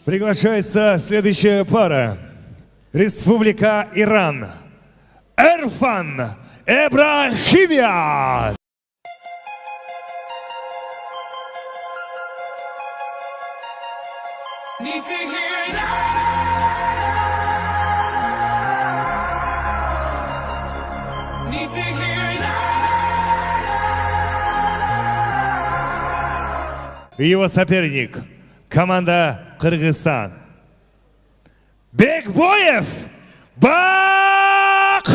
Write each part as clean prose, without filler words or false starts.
Приглашается следующая пара. Республика Иран. Эрфан Эбрахимян. Need to hear it Need to hear it Его соперник. Команда Кыргызстан. Бекбоев Бакыт.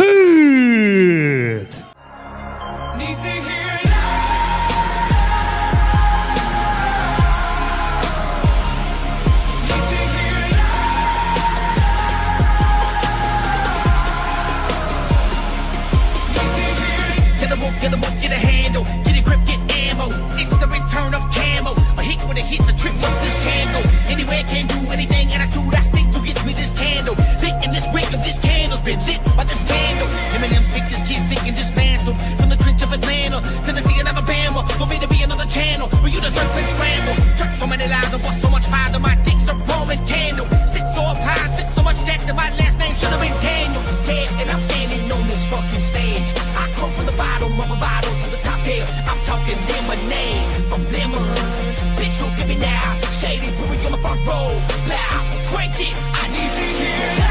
Need to hear Get a move, get a handle, get a grip, get ammo. It's the return of camo. A hit with a hit's a trip up this candle. Anywhere can't do anything, attitude I stick to gets me this candle. Lit in this wick of this candle's been lit by this candle. Eminem sick, this kid sick and dismantled. From the trench of Atlanta, Tennessee and Alabama. For me to be another channel, for you to surf and scramble. Took so many lives and bust so much fire to my dick's a Roman candle. Sit so up high, sit so much jack that my last name should have been Daniel. Yeah, and I'm standing on this fucking stage. I come from the bottom of a bottle to the top here. I'm talking lemonade from lemons. Bitch, don't give me now. Shady, put me on the front row. Loud, crank it. I need to hear it.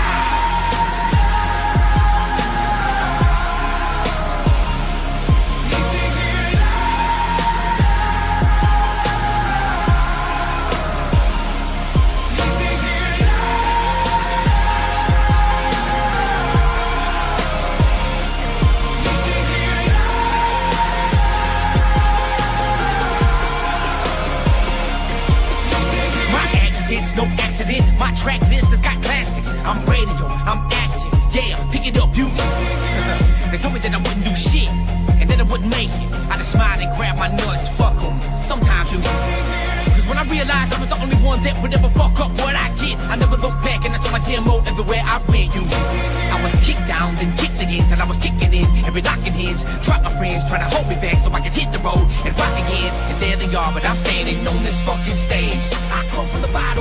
No accident, my track list has got classics. I'm radio, I'm active, yeah, pick it up, you. They told me that I wouldn't do shit, and that I wouldn't make it. I just smiled and grabbed my nuts, fuck them. Sometimes you cause when I realized I was the only one that would ever fuck up what I get, I never looked back and I took my demo everywhere I went, you. I was kicked down, then kicked again, till I was kicking in every lock and hinge. Dropped my friends, trying to hold me back so I could hit the road and rock again. And there they are, but I'm standing on this fucking stage. I come from the bottom